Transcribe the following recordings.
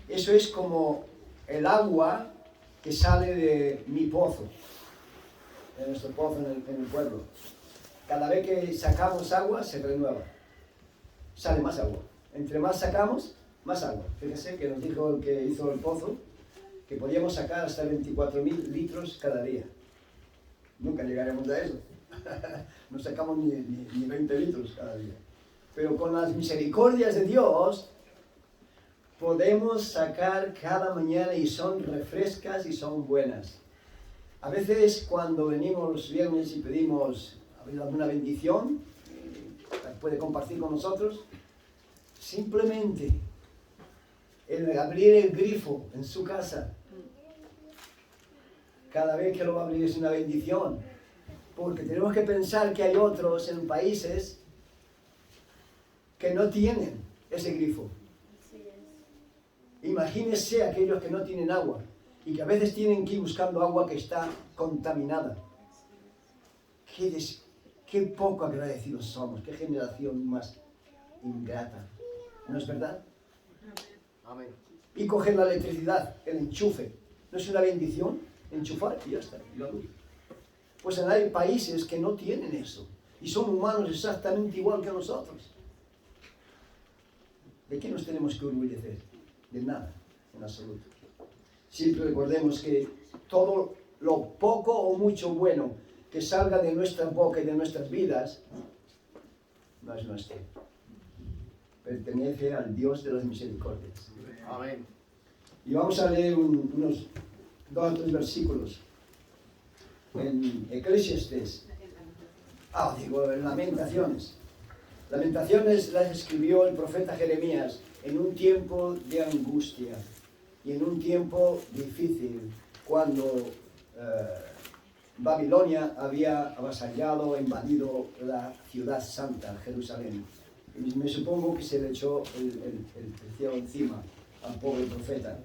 Eso es como el agua que sale de mi pozo, de nuestro pozo en el pueblo. Cada vez que sacamos agua, se renueva. Sale más agua. Entre más sacamos, más agua. Fíjese que nos dijo el que hizo el pozo que podíamos sacar hasta 24.000 litros cada día. Nunca llegaremos a eso. No sacamos ni 20 litros cada día. Pero con las misericordias de Dios podemos sacar cada mañana y son refrescas y son buenas. A veces cuando venimos los viernes y pedimos alguna bendición, puede compartir con nosotros, simplemente el abrir el grifo en su casa, cada vez que lo va a abrir es una bendición, porque tenemos que pensar que hay otros en países que no tienen ese grifo. Imagínense aquellos que no tienen agua y que a veces tienen que ir buscando agua que está contaminada. Qué poco agradecidos somos, qué generación más ingrata. ¿No es verdad? Amén. Y coger la electricidad, el enchufe. ¿No es una bendición? Enchufar y ya está, y la luz. Pues hay países que no tienen eso y son humanos exactamente igual que nosotros. ¿De qué nos tenemos que orgullecer? De nada, en absoluto. Siempre recordemos que todo lo poco o mucho bueno que salga de nuestra boca y de nuestras vidas no es nuestro. Pertenece al Dios de las misericordias. Amén. Y vamos a leer unos 2 o 3 versículos en Eclesiastes. En Lamentaciones. Lamentaciones las escribió el profeta Jeremías en un tiempo de angustia y en un tiempo difícil, cuando Babilonia había avasallado, invadido la ciudad santa, Jerusalén. Y me supongo que se le echó el cielo encima al pobre profeta.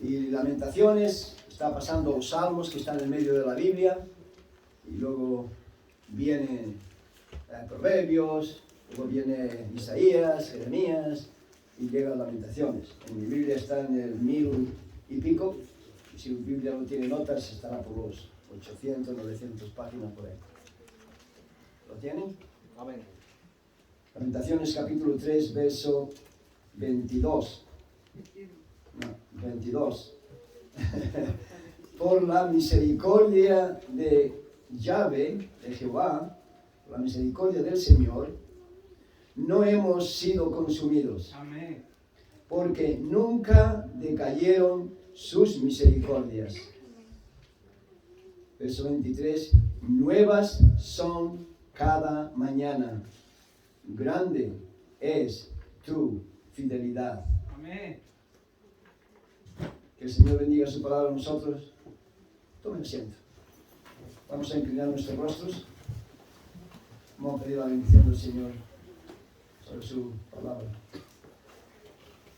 Y Lamentaciones, está pasando los Salmos que están en medio de la Biblia, y luego viene Proverbios, luego viene Isaías, Jeremías, y llega Lamentaciones. En mi Biblia está en el 1000 y pico, y si mi Biblia no tiene notas, estará por los 800, 900 páginas por ahí. ¿Lo tienen? Amén. Lamentaciones capítulo 3, verso 22. No, 22. Por la misericordia de Yahvé, de Jehová, la misericordia del Señor, no hemos sido consumidos. Amén. Porque nunca decayeron sus misericordias. Verso 23. Nuevas son cada mañana. Grande es tu fidelidad. Amén. Que el Señor bendiga su palabra a nosotros. Tomen asiento. Vamos a inclinar nuestros rostros. Vamos a pedir la bendición del Señor sobre su palabra.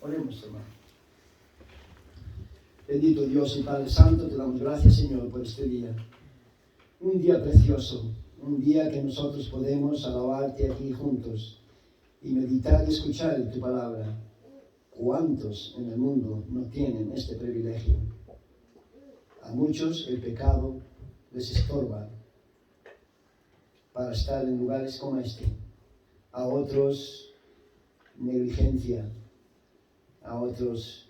Oremos, hermano. Bendito Dios y Padre Santo, te damos gracias, Señor, por este día. Un día precioso, un día que nosotros podemos alabarte aquí juntos y meditar y escuchar tu palabra. ¿Cuántos en el mundo no tienen este privilegio? A muchos el pecado les estorba para estar en lugares como este. A otros negligencia, a otras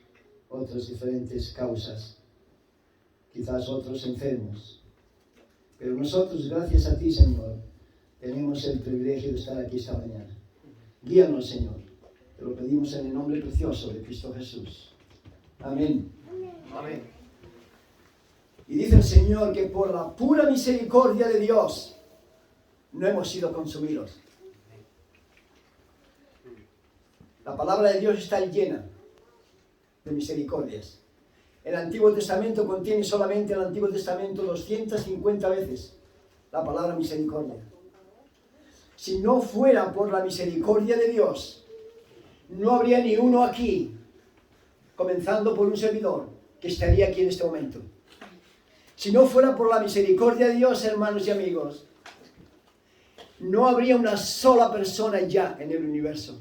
diferentes causas, quizás otros enfermos. Pero nosotros, gracias a ti, Señor, tenemos el privilegio de estar aquí esta mañana. Guíanos, Señor. Te lo pedimos en el nombre precioso de Cristo Jesús. Amén. Amén. Y dice el Señor que por la pura misericordia de Dios no hemos sido consumidos. La palabra de Dios está llena de misericordias. El Antiguo Testamento contiene solamente, el Antiguo Testamento, 250 veces la palabra misericordia. Si no fuera por la misericordia de Dios, no habría ni uno aquí, comenzando por un servidor, que estaría aquí en este momento. Si no fuera por la misericordia de Dios, hermanos y amigos, no habría una sola persona ya en el universo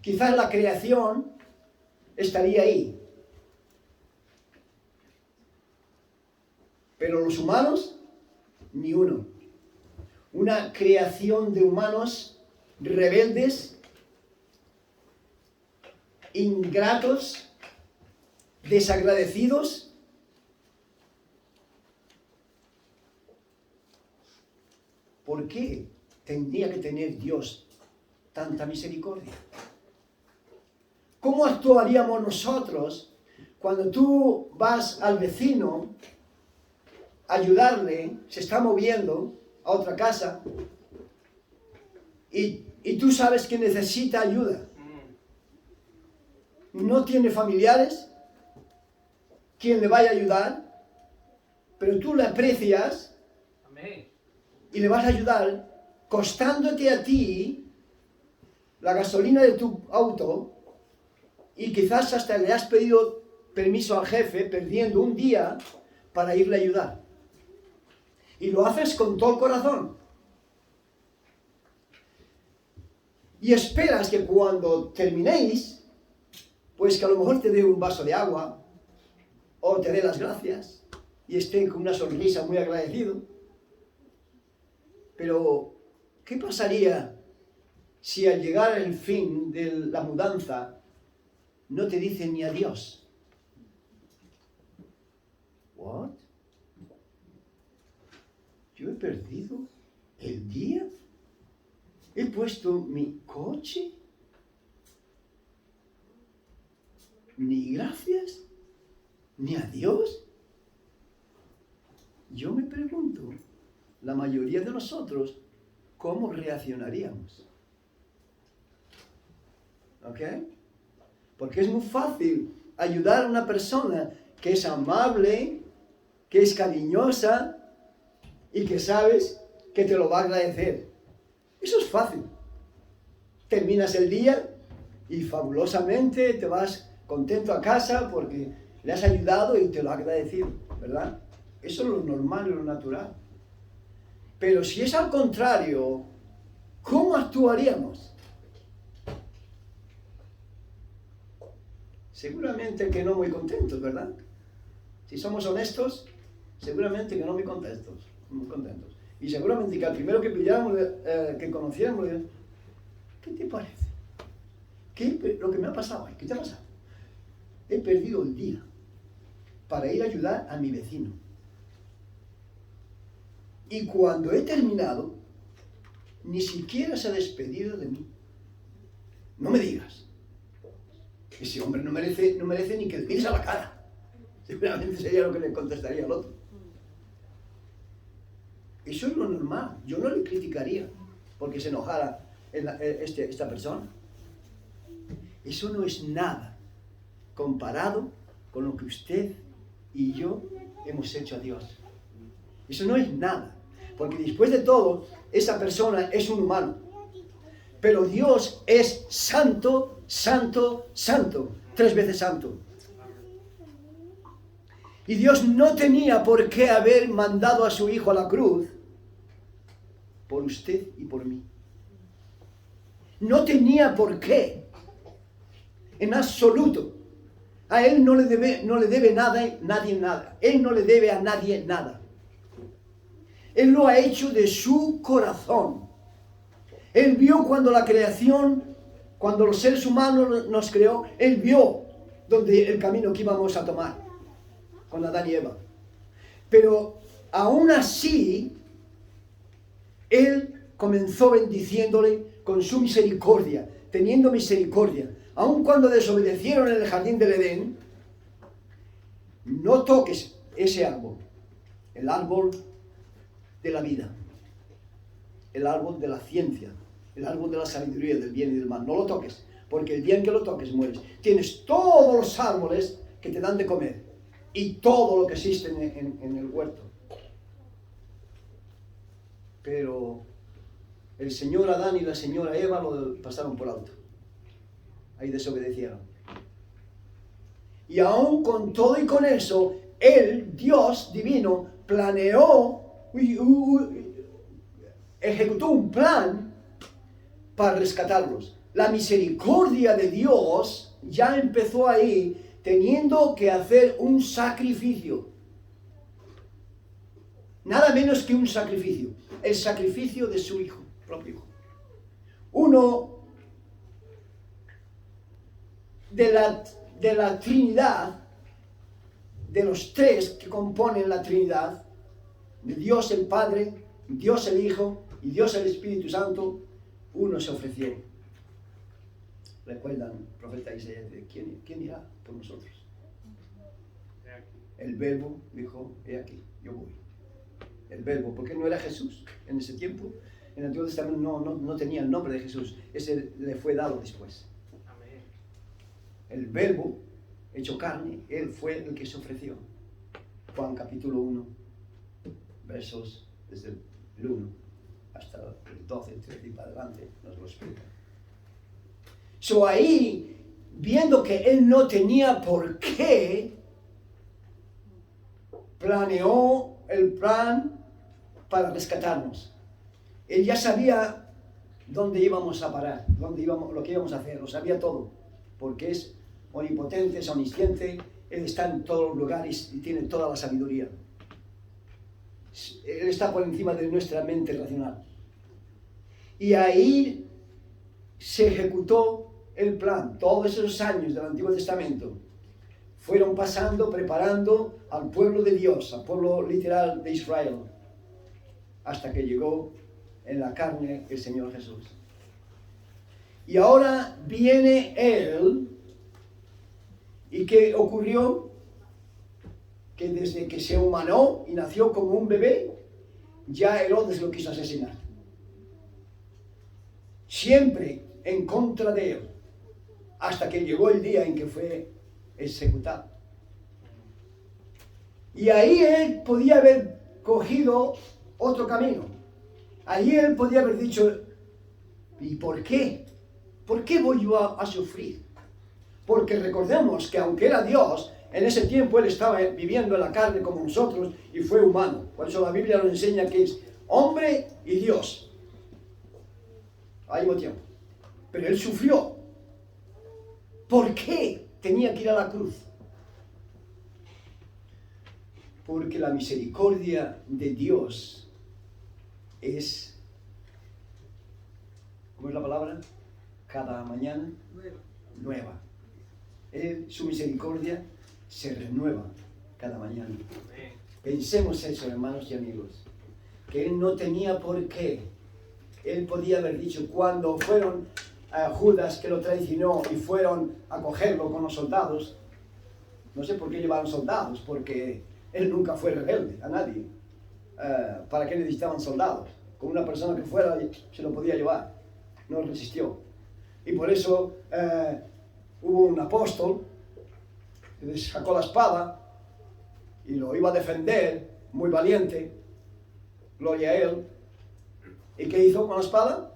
quizás la creación estaría ahí. Pero los humanos, ni uno. Una creación de humanos rebeldes, ingratos, desagradecidos. ¿Por qué tendría que tener Dios tanta misericordia? ¿Cómo actuaríamos nosotros cuando tú vas al vecino a ayudarle, se está moviendo a otra casa y tú sabes que necesita ayuda? No tiene familiares quien le vaya a ayudar, pero tú le aprecias y le vas a ayudar, costándote a ti la gasolina de tu auto, y quizás hasta le has pedido permiso al jefe, perdiendo un día para irle a ayudar. Y lo haces con todo el corazón. Y esperas que cuando terminéis, pues que a lo mejor te dé un vaso de agua, o te dé las gracias, y esté con una sonrisa muy agradecido. Pero, ¿qué pasaría si al llegar el fin de la mudanza no te dicen ni adiós? ¿What? ¿Yo he perdido el día? ¿He puesto mi coche? ¿Ni gracias? ¿Ni adiós? Yo me pregunto, la mayoría de nosotros, ¿cómo reaccionaríamos? ¿Ok? Porque es muy fácil ayudar a una persona que es amable, que es cariñosa y que sabes que te lo va a agradecer. Eso es fácil. Terminas el día y fabulosamente te vas contento a casa porque le has ayudado y te lo ha agradecido, ¿verdad? Eso es lo normal y lo natural. Pero si es al contrario, ¿cómo actuaríamos? Seguramente que no muy contentos, ¿verdad? Si somos honestos, seguramente que no muy contentos. Y seguramente que al primero que pilláramos, que conociéramos, ¿qué te parece? Lo que me ha pasado hoy, ¿qué te ha pasado? He perdido el día para ir a ayudar a mi vecino. Y cuando he terminado, ni siquiera se ha despedido de mí. No me digas. Ese hombre no merece ni que le mires a la cara. Seguramente sería lo que le contestaría al otro. Eso es lo normal. Yo no le criticaría porque se enojara esta persona. Eso no es nada comparado con lo que usted y yo hemos hecho a Dios. Eso no es nada. Porque después de todo, esa persona es un humano. Pero Dios es santo, santo, santo. 3 veces santo. Y Dios no tenía por qué haber mandado a su Hijo a la cruz por usted y por mí. No tenía por qué. En absoluto. A Él no le debe nadie nada. Él no le debe a nadie nada. Él lo ha hecho de su corazón. Él vio cuando la creación, cuando los seres humanos nos creó, Él vio el camino que íbamos a tomar con Adán y Eva. Pero aún así, Él comenzó bendiciéndole con su misericordia, teniendo misericordia. Aun cuando desobedecieron en el jardín del Edén, no toques ese árbol, el árbol de la vida, el árbol de la ciencia, el árbol de la sabiduría, del bien y del mal. No lo toques, porque el día en que lo toques mueres. Tienes todos los árboles que te dan de comer y todo lo que existe en el huerto. Pero el señor Adán y la señora Eva lo pasaron por alto. Ahí desobedecieron. Y aún con todo y con eso, Él, Dios divino, planeó, ejecutó un plan para rescatarlos. la misericordia de Dios ya empezó ahí, teniendo que hacer un sacrificio. Nada menos que un sacrificio. El sacrificio de su hijo, propio hijo. Uno de la Trinidad, de los tres que componen la Trinidad, de Dios el Padre, Dios el Hijo y Dios el Espíritu Santo, uno se ofreció. Recuerdan, el profeta Isaías, ¿quién irá por nosotros? El Verbo dijo, he aquí, yo voy. El Verbo, porque no era Jesús en ese tiempo. En el Antiguo Testamento no tenía el nombre de Jesús, ese le fue dado después. Amén. El Verbo, hecho carne, él fue el que se ofreció. Juan capítulo 1, versos desde el 1 hasta el 12, 13 y para adelante, nos lo explica. So ahí, viendo que él no tenía por qué, planeó el plan para rescatarnos. Él ya sabía dónde íbamos a parar, lo que íbamos a hacer, lo sabía todo, porque es omnipotente, es omnisciente, él está en todos los lugares y tiene toda la sabiduría. Él está por encima de nuestra mente racional. Y ahí se ejecutó el plan. Todos esos años del Antiguo Testamento fueron pasando, preparando al pueblo de Dios, al pueblo literal de Israel, hasta que llegó en la carne el Señor Jesús. Y ahora viene Él, ¿y qué ocurrió? Que desde que se humanó y nació como un bebé, ya Herodes lo quiso asesinar. Siempre en contra de Él, hasta que llegó el día en que fue ejecutado. Y ahí Él podía haber cogido otro camino. Allí Él podía haber dicho, ¿y por qué? ¿Por qué voy yo a sufrir? Porque recordemos que aunque era Dios, en ese tiempo Él estaba viviendo en la carne como nosotros y fue humano. Por eso la Biblia nos enseña que es hombre y Dios al mismo tiempo. Pero Él sufrió. ¿Por qué tenía que ir a la cruz? Porque la misericordia de Dios es, ¿cómo es la palabra? Cada mañana nueva. Su misericordia se renueva cada mañana. Pensemos eso, hermanos y amigos, que Él no tenía por qué. Él podía haber dicho, cuando fueron a Judas que lo traicionó y fueron a cogerlo con los soldados, no sé por qué llevaron soldados, porque Él nunca fue rebelde a nadie. ¿Para qué necesitaban soldados? Con una persona que fuera se lo podía llevar. No resistió. Y por eso hubo un apóstol que sacó la espada y lo iba a defender, muy valiente, gloria a Él. ¿Y qué hizo con la espada?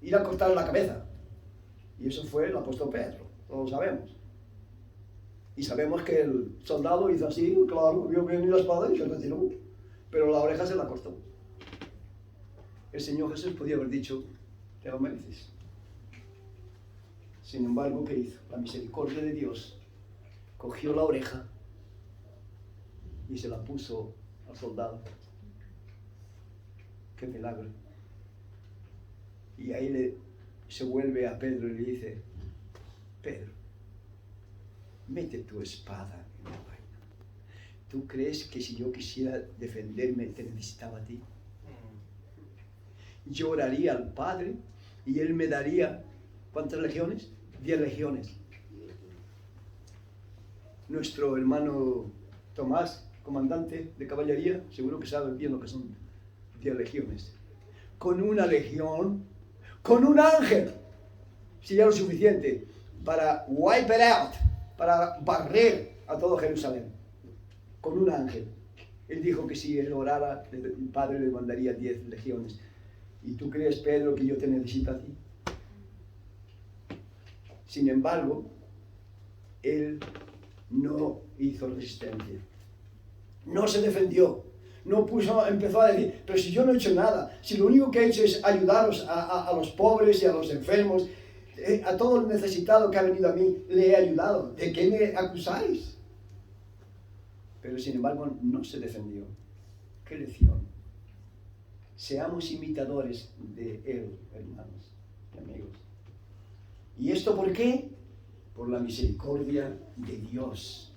Ir a cortarle la cabeza. Y eso fue el apóstol Pedro, todos lo sabemos. Y sabemos que el soldado hizo así, claro, vio bien la espada y se retiró. Pero la oreja se la cortó. El Señor Jesús podía haber dicho, te lo mereces. Sin embargo, ¿qué hizo? La misericordia de Dios cogió la oreja y se la puso al soldado. ¡Qué milagro! Y ahí se vuelve a Pedro y le dice, Pedro, mete tu espada en la vaina. ¿Tú crees que si yo quisiera defenderme te necesitaba a ti? Yo oraría al Padre y Él me daría, ¿cuántas legiones? 10 legiones. Nuestro hermano Tomás, comandante de caballería, seguro que sabe bien lo que son 10 legiones. Con una legión, con un ángel, sería lo suficiente para wipe it out, para barrer a todo Jerusalén. Con un ángel. Él dijo que si él orara, el Padre le mandaría 10 legiones. ¿Y tú crees, Pedro, que yo te necesito a ti? Sin embargo, él no hizo resistencia. No se defendió. No empezó a decir, pero si yo no he hecho nada, si lo único que he hecho es ayudaros a los pobres y a los enfermos, A todo el necesitado que ha venido a mí le he ayudado. ¿De qué me acusáis? Pero sin embargo no se defendió. ¿Qué lección? Seamos imitadores de Él, hermanos y amigos. ¿Y esto por qué? Por la misericordia de Dios.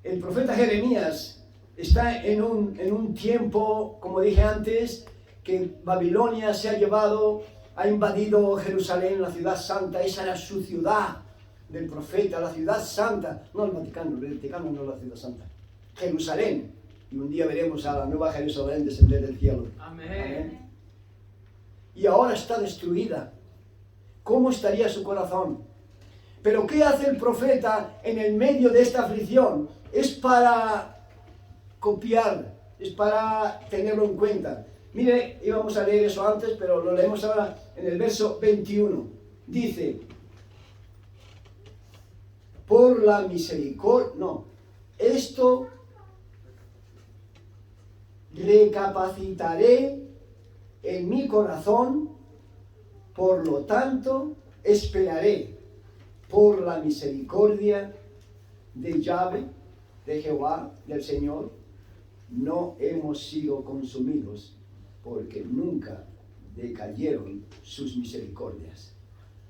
El profeta Jeremías está en un tiempo, como dije antes, que Babilonia se ha llevado, ha invadido Jerusalén, la ciudad santa. Esa era su ciudad del profeta, la ciudad santa. No el Vaticano no es la ciudad santa. Jerusalén. Y un día veremos a la nueva Jerusalén descender del cielo. Amén. Amén. Y ahora está destruida. ¿Cómo estaría su corazón? Pero ¿qué hace el profeta en el medio de esta aflicción? Es para copiar, es para tenerlo en cuenta. Mire, íbamos a leer eso antes, pero lo leemos ahora en el verso 21. Dice, por la misericordia, no, esto recapacitaré en mi corazón, por lo tanto esperaré por la misericordia de Yahvé, de Jehová, del Señor. No hemos sido consumidos, porque nunca decayeron sus misericordias.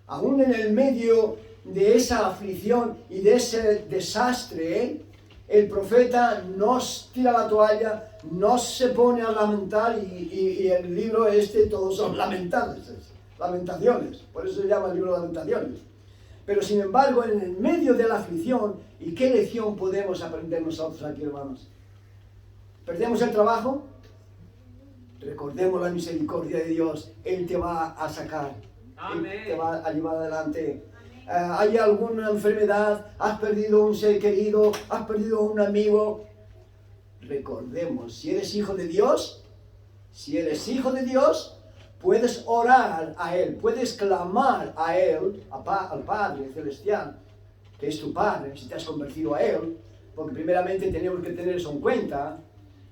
Aún en el medio de esa aflicción y de ese desastre, el profeta no tira la toalla, no se pone a lamentar, y el libro todos son lamentaciones, por eso se llama el libro de Lamentaciones. Pero sin embargo, en el medio de la aflicción, ¿y qué lección podemos aprender nosotros aquí, hermanos? ¿Perdemos el trabajo? Recordemos la misericordia de Dios. Él te va a sacar. Amén. Él te va a llevar adelante. ¿Hay alguna enfermedad? ¿Has perdido un ser querido? ¿Has perdido un amigo? Recordemos, si eres hijo de Dios, puedes orar a Él, puedes clamar a Él, al Padre Celestial, que es tu Padre, si te has convertido a Él, porque primeramente tenemos que tener eso en cuenta.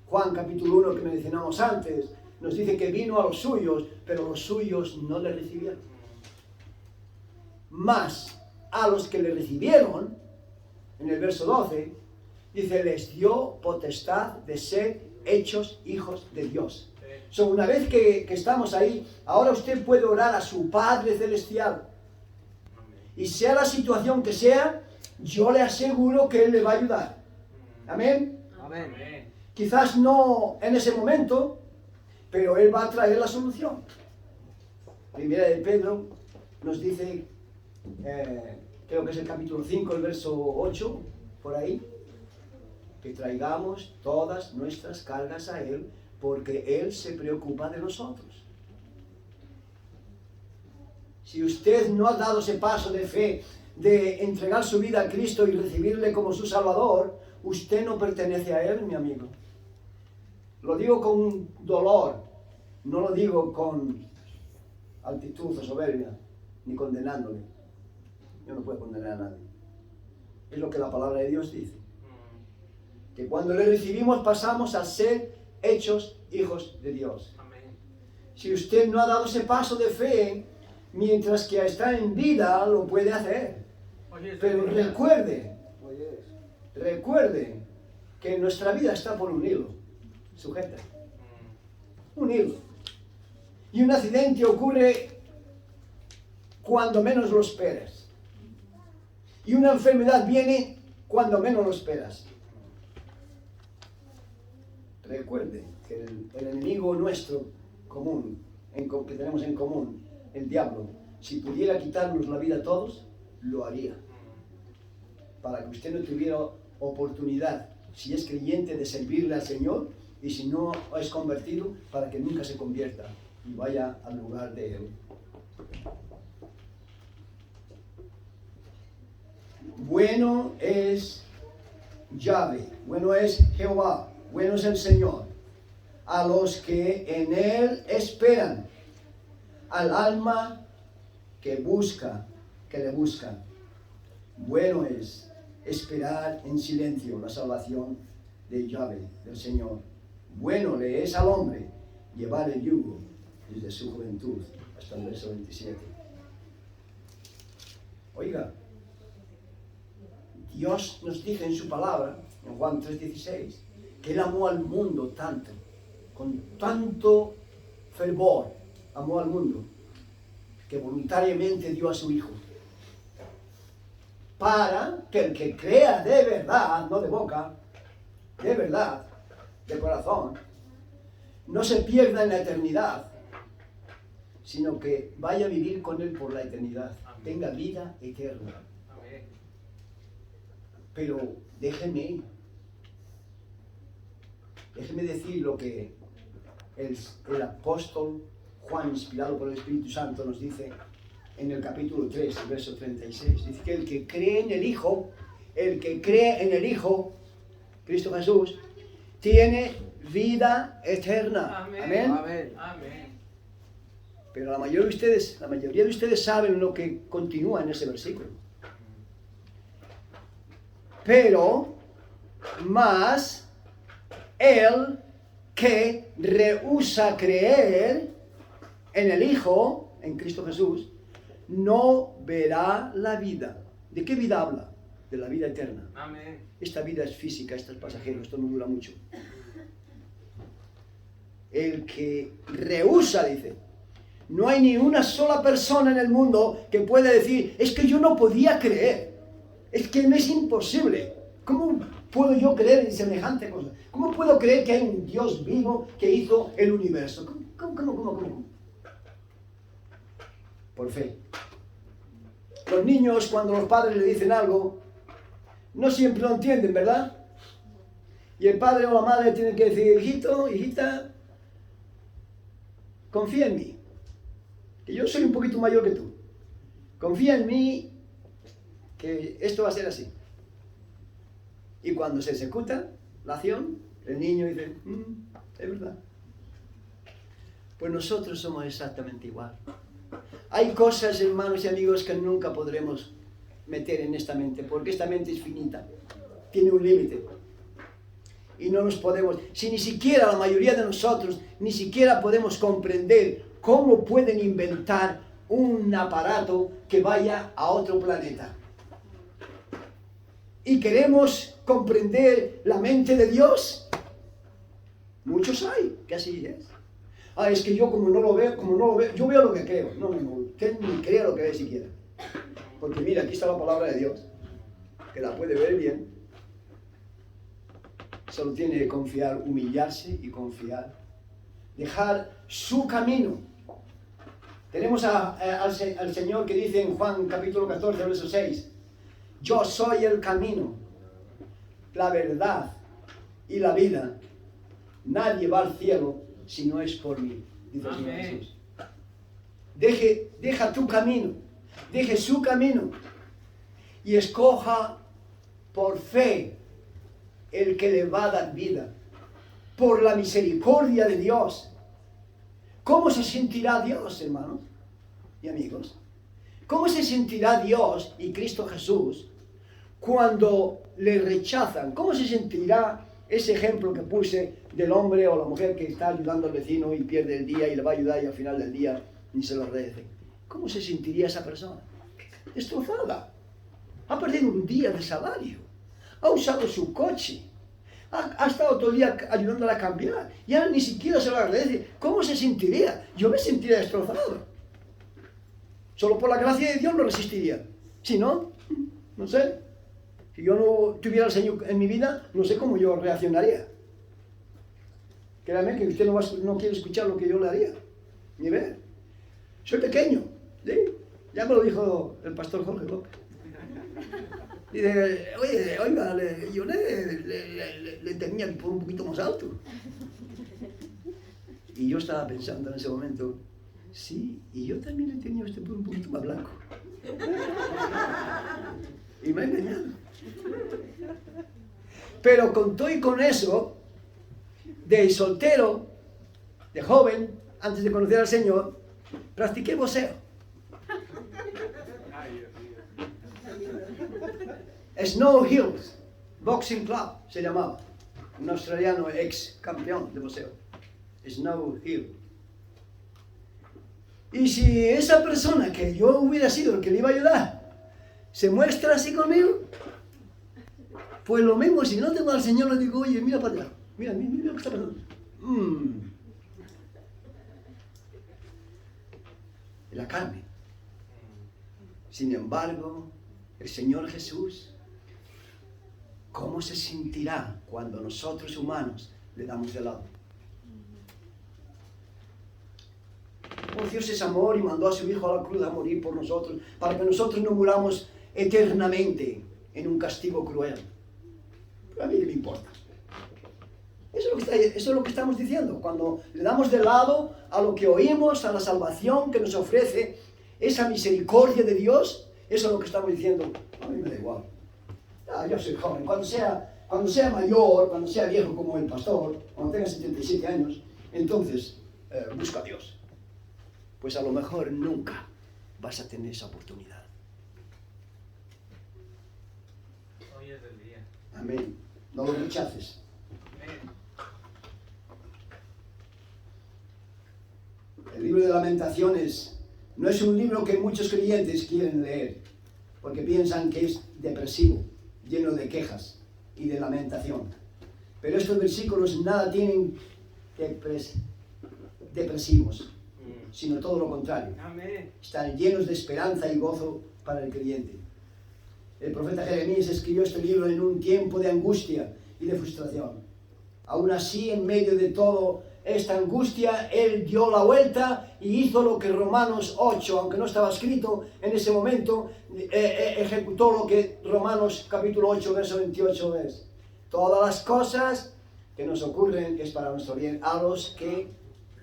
Juan capítulo 1 que mencionamos antes, nos dice que vino a los suyos, pero los suyos no le recibieron. Mas a los que le recibieron, en el verso 12, dice, les dio potestad de ser hechos hijos de Dios. Una vez que estamos ahí, ahora usted puede orar a su Padre Celestial. Y sea la situación que sea, yo le aseguro que Él le va a ayudar. Amén. Amén. Quizás no en ese momento, pero Él va a traer la solución. Primera de Pedro nos dice, creo que es el capítulo 5, el verso 8, por ahí, que traigamos todas nuestras cargas a Él, porque Él se preocupa de nosotros. Si usted no ha dado ese paso de fe, de entregar su vida a Cristo y recibirle como su Salvador, usted no pertenece a Él, mi amigo. Lo digo con dolor, no lo digo con altitud o soberbia, ni condenándole. Yo no puedo condenar a nadie. Es lo que la palabra de Dios dice. Que cuando le recibimos pasamos a ser hechos hijos de Dios. Amén. Si usted no ha dado ese paso de fe, mientras que está en vida, lo puede hacer. Pero recuerde que nuestra vida está por un hilo, sujeta. Un hilo. Y un accidente ocurre cuando menos lo esperas. Y una enfermedad viene cuando menos lo esperas. Recuerde que el enemigo nuestro común, que tenemos en común, el diablo, si pudiera quitarnos la vida a todos, lo haría. Para que usted no tuviera oportunidad, si es creyente, de servirle al Señor, y si no es convertido, para que nunca se convierta y vaya al lugar de Él. Bueno es Yahvé, bueno es Jehová, bueno es el Señor, a los que en Él esperan, al alma que le busca. Bueno es esperar en silencio la salvación de Yahvé, del Señor. Bueno le es al hombre llevar el yugo desde su juventud, hasta el verso 27. Oiga, Dios nos dice en su palabra, en Juan 3:16, que Él amó al mundo tanto, con tanto fervor, amó al mundo, que voluntariamente dio a su Hijo, para que el que crea de verdad, no de boca, de verdad, de corazón, no se pierda en la eternidad, sino que vaya a vivir con Él por la eternidad, tenga vida eterna. Pero déjeme decir lo que el apóstol Juan, inspirado por el Espíritu Santo, nos dice en el capítulo 3, verso 36. Dice que el que cree en el Hijo, Cristo Jesús, tiene vida eterna. Amén. Amén. Amén. Pero la mayoría de ustedes saben lo que continúa en ese versículo. Pero, más el que rehúsa creer en el Hijo, en Cristo Jesús, no verá la vida. ¿De qué vida habla? De la vida eterna. Amén. Esta vida es física, esto es pasajero, esto no dura mucho. El que rehúsa, dice, no hay ni una sola persona en el mundo que pueda decir, es que yo no podía creer, es que me es imposible. ¿Cómo puedo yo creer en semejante cosa? ¿Cómo puedo creer que hay un Dios vivo que hizo el universo? ¿Cómo? Por fe. Los niños, cuando los padres le dicen algo, no siempre lo entienden, ¿verdad? Y el padre o la madre tienen que decir, hijito, hijita, confía en mí, que yo soy un poquito mayor que tú. Confía en mí, que esto va a ser así. Y cuando se ejecuta la acción, el niño dice, es verdad. Pues nosotros somos exactamente igual. Hay cosas, hermanos y amigos, que nunca podremos meter en esta mente, porque esta mente es finita, tiene un límite. Y no nos podemos, si ni siquiera la mayoría de nosotros, ni siquiera podemos comprender cómo pueden inventar un aparato que vaya a otro planeta. Y queremos comprender la mente de Dios. Muchos hay, que así es. Es que yo como no lo veo, yo veo lo que creo. No, usted ni crea lo que ve siquiera. Porque mira, aquí está la palabra de Dios, que la puede ver bien. Solo tiene que confiar, humillarse y confiar. Dejar su camino. Tenemos al Señor que dice en Juan capítulo 14, verso 6, yo soy el camino, la verdad y la vida. Nadie va al cielo si no es por mí, dice el Señor Jesús. Deja tu camino, deje su camino y escoja por fe el que le va a dar vida, por la misericordia de Dios. ¿Cómo se sentirá Dios, hermanos y amigos? ¿Cómo se sentirá Dios y Cristo Jesús cuando le rechazan? ¿Cómo se sentirá ese ejemplo que puse del hombre o la mujer que está ayudando al vecino y pierde el día y le va a ayudar y al final del día ni se lo agradece? ¿Cómo se sentiría esa persona? Destrozada. Ha perdido un día de salario. Ha usado su coche. Ha estado todo el día ayudándola a cambiar. Y ahora ni siquiera se lo agradece. ¿Cómo se sentiría? Yo me sentiría destrozado. Solo por la gracia de Dios no resistiría. Si no, no sé. Si yo no tuviera al Señor en mi vida, no sé cómo yo reaccionaría. Créame que usted no quiere escuchar lo que yo le haría. Ni ver. Soy pequeño. ¿Sí? Ya me lo dijo el pastor Jorge López. Dice, oiga, yo le tenía por un poquito más alto. Y yo estaba pensando en ese momento, sí, y yo también le tenía a usted por un poquito más blanco. Y me ha engañado. Pero con todo y con eso, de soltero, de joven, antes de conocer al Señor, practiqué boxeo. Snow Hills Boxing Club se llamaba. Un australiano ex campeón de boxeo. Snow Hill. Y si esa persona que yo hubiera sido el que le iba a ayudar, ¿Se muestra así conmigo? Pues lo mismo, si no tengo al Señor, le digo, oye, mira para allá. Mira lo que está pasando. La carne. Sin embargo, el Señor Jesús, ¿cómo se sentirá cuando nosotros humanos le damos de lado? Oh, Dios es amor y mandó a su Hijo a la cruz a morir por nosotros, para que nosotros no muramos eternamente en un castigo cruel. Pero a mí qué me importa. Eso es lo que estamos diciendo. Cuando le damos de lado a lo que oímos, a la salvación que nos ofrece, esa misericordia de Dios, eso es lo que estamos diciendo. A mí me da igual. Yo soy joven. Cuando sea mayor, cuando sea viejo como el pastor, cuando tenga 77 años, entonces busca a Dios. Pues a lo mejor nunca vas a tener esa oportunidad. Hoy es el día. Amén. No lo rechaces. Amén. El libro de Lamentaciones no es un libro que muchos creyentes quieren leer, porque piensan que es depresivo, lleno de quejas y de lamentación. Pero estos versículos nada tienen depresivos, sino todo lo contrario. Amén. Están llenos de esperanza y gozo para el creyente. El profeta Jeremías escribió este libro en un tiempo de angustia y de frustración. Aún así, en medio de toda esta angustia, él dio la vuelta y hizo lo que Romanos 8, aunque no estaba escrito en ese momento, ejecutó lo que Romanos capítulo 8, verso 28 es. Todas las cosas que nos ocurren es para nuestro bien, a los que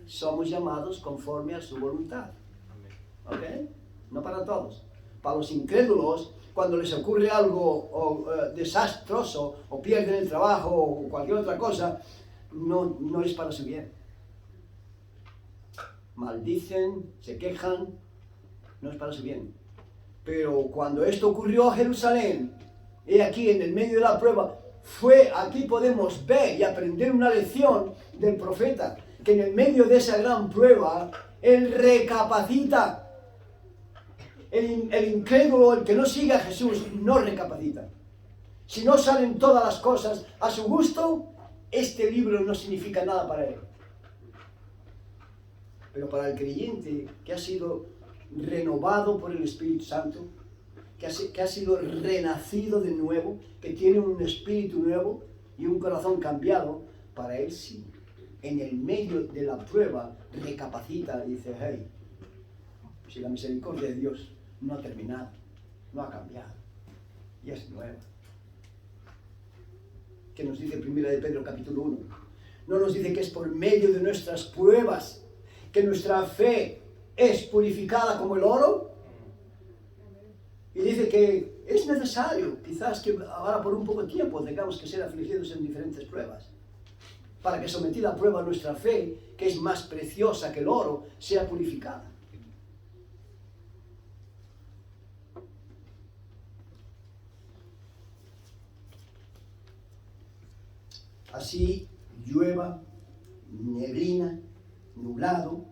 somos llamados conforme a su voluntad. ¿Ok? No para todos. Para los incrédulos, cuando les ocurre algo desastroso, o pierden el trabajo, o cualquier otra cosa, no es para su bien. Maldicen, se quejan, no es para su bien. Pero cuando esto ocurrió a Jerusalén, he aquí en el medio de la prueba, aquí podemos ver y aprender una lección del profeta, que en el medio de esa gran prueba, él recapacita. El incrédulo, el que no sigue a Jesús, no recapacita. Si no salen todas las cosas a su gusto, este libro no significa nada para él. Pero para el creyente que ha sido renovado por el Espíritu Santo, que ha sido renacido de nuevo, que tiene un espíritu nuevo y un corazón cambiado, para él sí. En el medio de la prueba recapacita y dice, hey, si la misericordia de Dios no ha terminado, no ha cambiado, y es nueva. ¿Qué nos dice 1 de Pedro capítulo 1? No nos dice que es por medio de nuestras pruebas que nuestra fe es purificada como el oro. Y dice que es necesario, quizás que ahora por un poco de tiempo tengamos que ser afligidos en diferentes pruebas, para que sometida a prueba nuestra fe, que es más preciosa que el oro, sea purificada. Así llueva, neblina, nublado,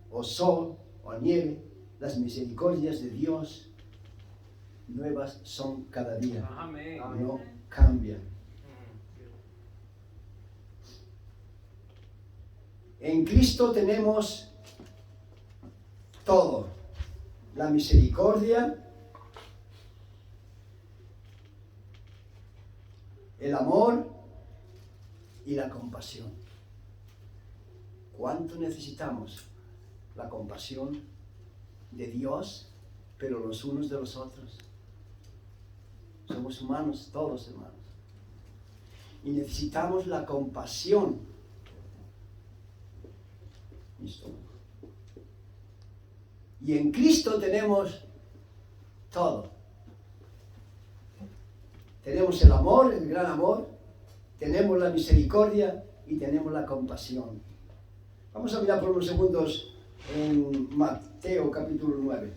o sol, o nieve, las misericordias de Dios nuevas son cada día. Amén. No cambian. En Cristo tenemos todo. La misericordia, el amor y la compasión. ¿Cuánto necesitamos la compasión de Dios, pero los unos de los otros? Somos humanos, todos hermanos. Y necesitamos la compasión. ¿Listo? Y en Cristo tenemos todo. Tenemos el amor, el gran amor, tenemos la misericordia y tenemos la compasión. Vamos a mirar por unos segundos en Mateo capítulo 9.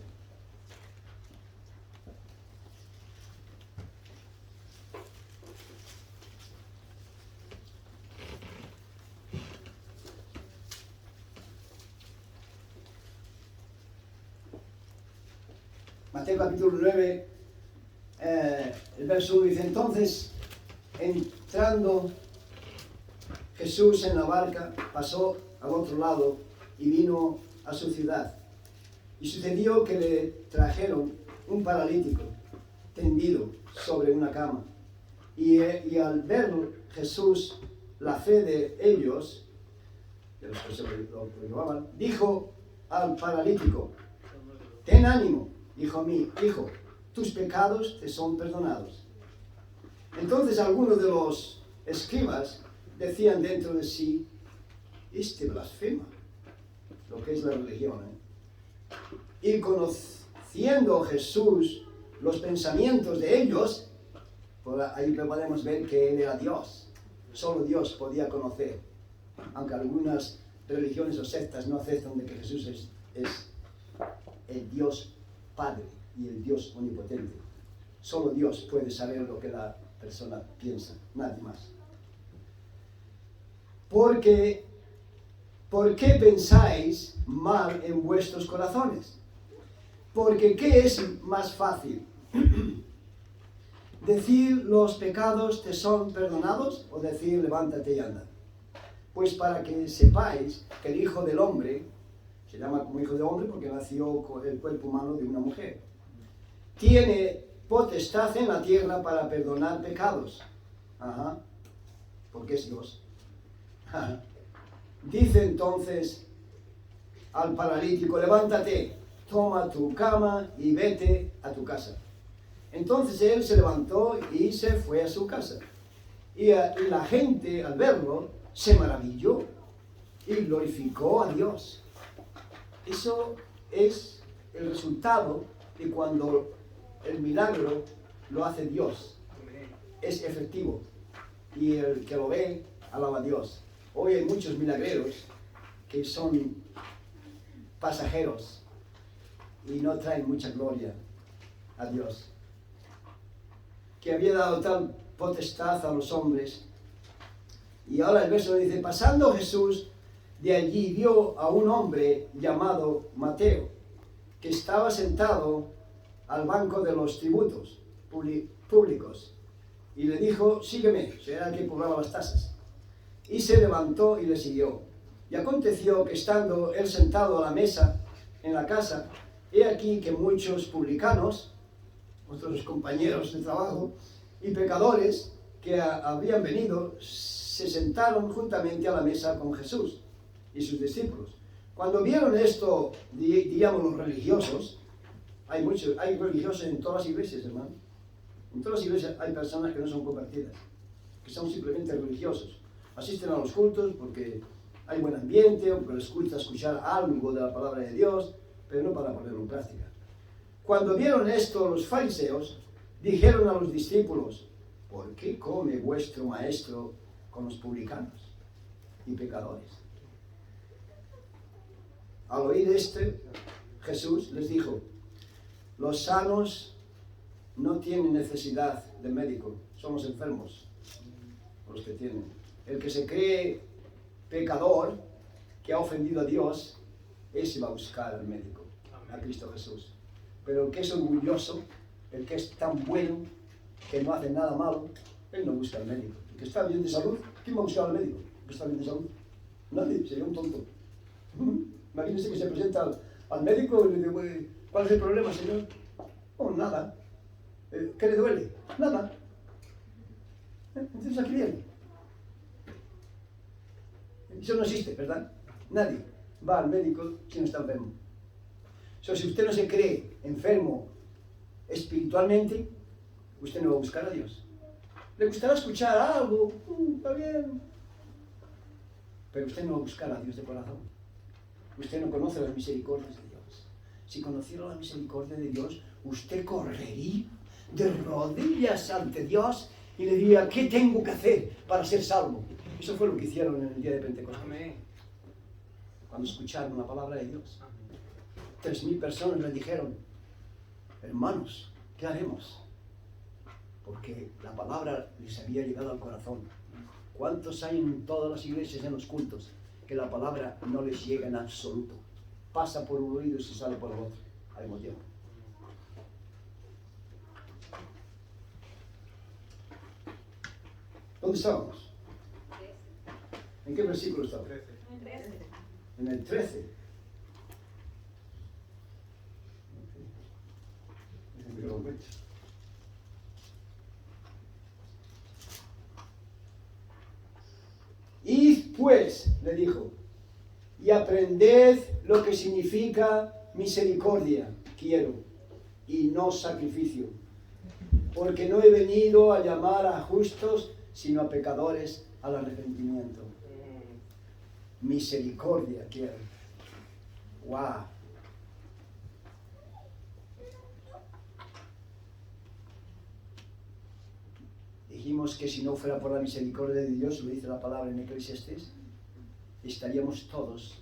Mateo capítulo 9, el verso 1 dice, entonces, entrando Jesús en la barca, pasó al otro lado y vino a su ciudad. Y sucedió que le trajeron un paralítico tendido sobre una cama. Y al ver Jesús la fe de ellos, de los que se lo llevaban, dijo al paralítico, ten ánimo, hijo tus pecados te son perdonados. Entonces algunos de los escribas decían dentro de sí, este blasfema, lo que es la religión. Y conociendo Jesús los pensamientos de ellos, por ahí podemos ver que Él era Dios. Solo Dios podía conocer, aunque algunas religiones o sectas no aceptan de que Jesús es el Dios Padre y el Dios omnipotente. Solo Dios puede saber lo que la persona piensa, nadie más. ¿Por qué pensáis mal en vuestros corazones? Porque ¿qué es más fácil? ¿Decir los pecados te son perdonados o decir levántate y anda? Pues para que sepáis que el Hijo del Hombre, se llama como Hijo de Hombre porque nació con el cuerpo humano de una mujer, tiene potestad en la tierra para perdonar pecados. Porque es Dios. Dice entonces al paralítico, levántate, toma tu cama y vete a tu casa. Entonces él se levantó y se fue a su casa. Y la gente al verlo se maravilló y glorificó a Dios. Eso es el resultado de cuando el milagro lo hace Dios. Es efectivo y el que lo ve alaba a Dios. Hoy hay muchos milagreros que son pasajeros y no traen mucha gloria a Dios, que había dado tal potestad a los hombres. Y ahora el verso dice, pasando Jesús de allí vio a un hombre llamado Mateo, que estaba sentado al banco de los tributos públicos, y le dijo, sígueme, será el que cobraba las tasas. Y se levantó y le siguió. Y aconteció que estando él sentado a la mesa en la casa, he aquí que muchos publicanos, otros compañeros de trabajo, y pecadores que habían venido, se sentaron juntamente a la mesa con Jesús y sus discípulos. Cuando vieron esto, digamos los religiosos, hay religiosos en todas las iglesias, hermano. En todas las iglesias hay personas que no son convertidas, que son simplemente religiosos. Asisten a los cultos porque hay buen ambiente, o porque les gusta escuchar algo de la palabra de Dios, pero no para ponerlo en práctica. Cuando vieron esto los fariseos, dijeron a los discípulos, ¿por qué come vuestro maestro con los publicanos y pecadores? Al oír Jesús les dijo, los sanos no tienen necesidad de médico, son los enfermos los que tienen. El que se cree pecador, que ha ofendido a Dios, ese va a buscar al médico, a Cristo Jesús. Pero el que es orgulloso, el que es tan bueno, que no hace nada malo, él no busca al médico. El que está bien de salud, ¿quién va a buscar al médico? El que está bien de salud. Nadie, sería un tonto. Imagínense que se presenta al médico y le dice, ¿cuál es el problema, señor? Oh, nada. ¿Qué le duele? Nada. Entonces, ¿a qué viene? Eso no existe, ¿verdad? Nadie va al médico si no está enfermo. Si usted no se cree enfermo espiritualmente, usted no va a buscar a Dios. Le gustará escuchar algo, está bien, pero usted no va a buscar a Dios de corazón. Usted no conoce las misericordias de Dios. Si conociera la misericordia de Dios, usted correría de rodillas ante Dios y le diría, ¿qué tengo que hacer para ser salvo? Eso fue lo que hicieron en el día de Pentecostés. Amén. Cuando escucharon la palabra de Dios. 3,000 personas le dijeron, hermanos, ¿qué haremos? Porque la palabra les había llegado al corazón. ¿Cuántos hay en todas las iglesias, en los cultos, que la palabra no les llega en absoluto? Pasa por un oído y se sale por el otro al mismo tiempo. ¿Dónde estábamos? ¿En qué versículo estábamos? 13. En el 13. Déjenme que lo encuentre. Id pues, le dijo, y aprended lo que significa misericordia, quiero, y no sacrificio, porque no he venido a llamar a justos, sino a pecadores al arrepentimiento. Misericordia quiero. ¡Wow! Dijimos que si no fuera por la misericordia de Dios, lo dice la palabra en Eclesiastés, estaríamos todos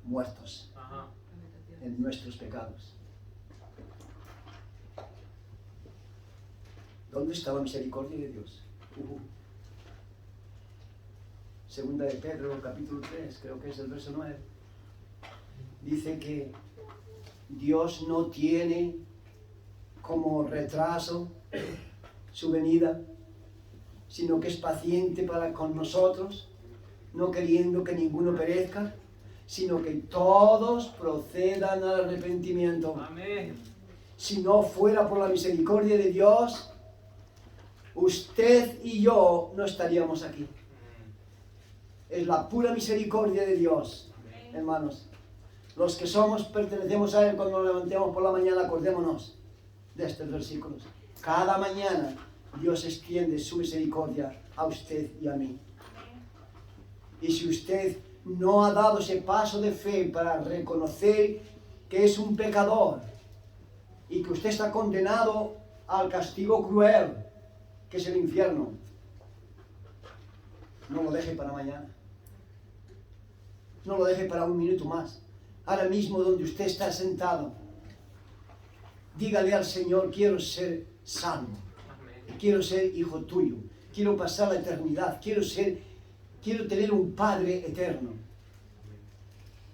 muertos Ajá. en nuestros pecados. ¿Dónde está la misericordia de Dios? Segunda de Pedro, capítulo 3, creo que es el verso 9. Dice que Dios no tiene como retraso su venida, sino que es paciente para con nosotros, no queriendo que ninguno perezca, sino que todos procedan al arrepentimiento. Amén. Si no fuera por la misericordia de Dios, usted y yo no estaríamos aquí. Es la pura misericordia de Dios, hermanos. Los que pertenecemos a Él, cuando nos levantemos por la mañana, acordémonos de estos versículos. Cada mañana Dios extiende su misericordia a usted y a mí. Y si usted no ha dado ese paso de fe para reconocer que es un pecador y que usted está condenado al castigo cruel, que es el infierno, no lo deje para mañana. No lo deje para un minuto más. Ahora mismo donde usted está sentado, dígale al Señor, quiero ser salvo. Quiero ser hijo tuyo. Quiero pasar la eternidad. Quiero tener un Padre eterno.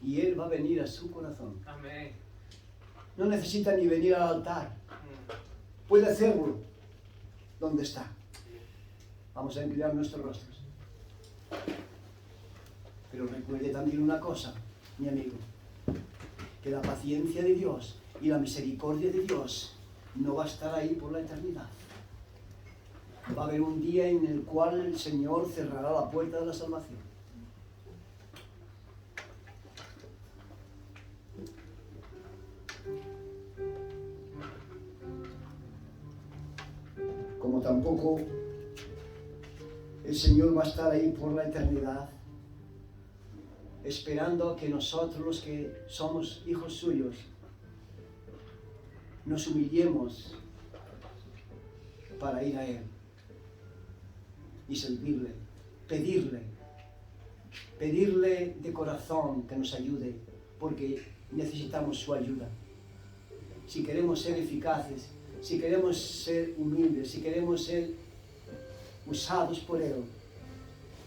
Y Él va a venir a su corazón. Amén. No necesita ni venir al altar. Puede hacerlo donde está. Vamos a inclinar nuestros rostros. Pero recuerde también una cosa, mi amigo, que la paciencia de Dios y la misericordia de Dios no va a estar ahí por la eternidad. Va a haber un día en el cual el Señor cerrará la puerta de la salvación. Como tampoco el Señor va a estar ahí por la eternidad, esperando a que nosotros, los que somos hijos suyos, nos humillemos para ir a Él y servirle, pedirle de corazón que nos ayude, porque necesitamos su ayuda. Si queremos ser eficaces, si queremos ser humildes, si queremos ser usados por Él,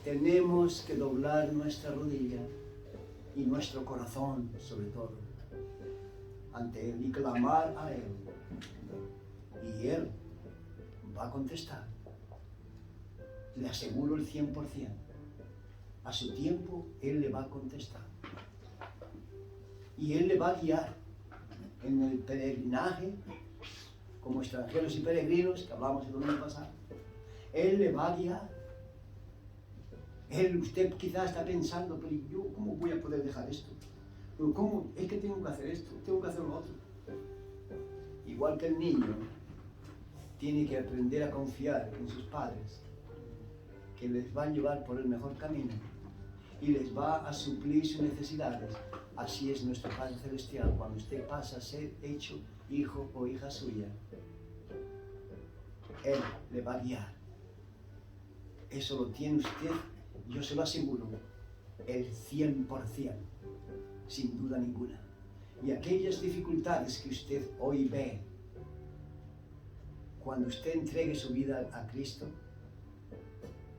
tenemos que doblar nuestra rodilla y nuestro corazón, sobre todo, ante Él y clamar a Él. Y Él va a contestar. Le aseguro el 100%. A su tiempo, Él le va a contestar. Y Él le va a guiar en el peregrinaje, como extranjeros y peregrinos, que hablamos el domingo pasado. Él le va a guiar. Usted quizás está pensando, pero yo, ¿cómo voy a poder dejar esto? Pero ¿cómo? Es que tengo que hacer esto, tengo que hacer lo otro. Igual que el niño tiene que aprender a confiar en sus padres, que les va a llevar por el mejor camino y les va a suplir sus necesidades. Así es nuestro Padre Celestial cuando usted pasa a ser hecho hijo o hija suya. Él le va a guiar. Eso lo tiene usted, yo se lo aseguro, el 100%, sin duda ninguna. Y aquellas dificultades que usted hoy ve, cuando usted entregue su vida a Cristo,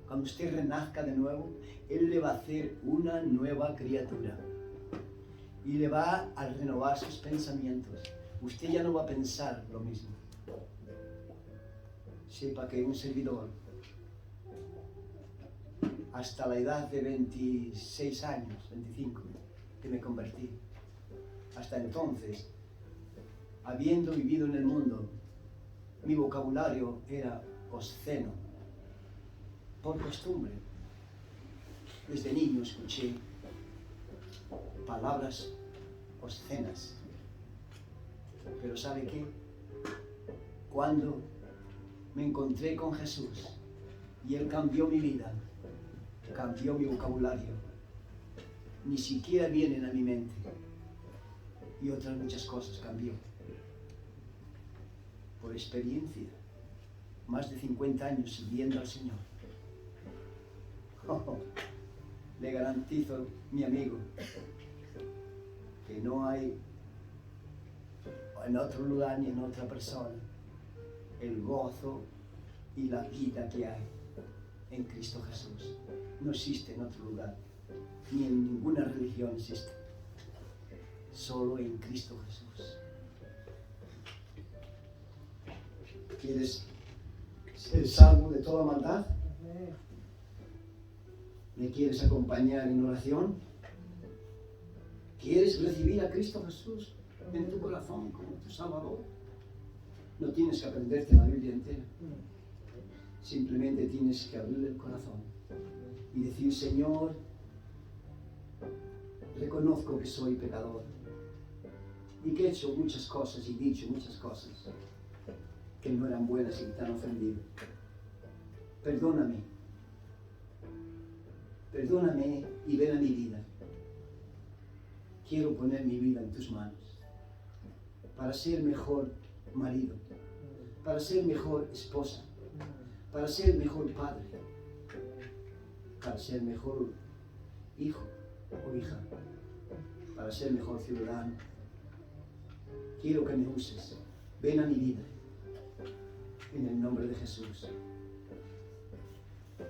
cuando usted renazca de nuevo, Él le va a hacer una nueva criatura. Y le va a renovar sus pensamientos. Usted ya no va a pensar lo mismo. Sepa que un servidor hasta la edad de 26 años, 25, que me convertí. Hasta entonces, habiendo vivido en el mundo, mi vocabulario era obsceno, por costumbre. Desde niño escuché palabras obscenas. Pero ¿sabe qué? Cuando me encontré con Jesús y Él cambió mi vida, cambió mi vocabulario, ni siquiera vienen a mi mente, y otras muchas cosas cambió. Por experiencia, más de 50 años sirviendo al Señor. Le garantizo, mi amigo, que no hay en otro lugar ni en otra persona el gozo y la vida que hay en Cristo Jesús. No existe en otro lugar, ni en ninguna religión existe. Solo en Cristo Jesús. ¿Quieres ser salvo de toda maldad? ¿Me quieres acompañar en oración? ¿Quieres recibir a Cristo Jesús en tu corazón como tu Salvador? No tienes que aprenderte la Biblia entera. Simplemente tienes que abrirle el corazón y decir: Señor, reconozco que soy pecador y que he hecho muchas cosas y dicho muchas cosas que no eran buenas y que te han ofendido. Perdóname. Perdóname y ven a mi vida. Quiero poner mi vida en tus manos para ser mejor marido, para ser mejor esposa, para ser mejor padre, para ser mejor hijo o hija, para ser mejor ciudadano. Quiero que me uses. Ven a mi vida en el nombre de Jesús.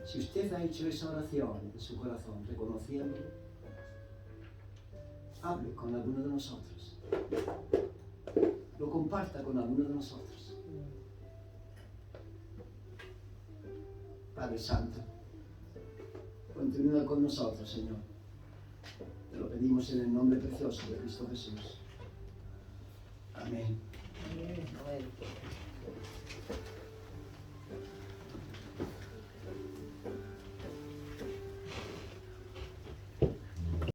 Si usted ha hecho esa oración en su corazón, reconociéndolo, hable con alguno de nosotros. Lo comparta con alguno de nosotros. Padre Santo, continúa con nosotros, Señor. Te lo pedimos en el nombre precioso de Cristo Jesús. Amén. Amén.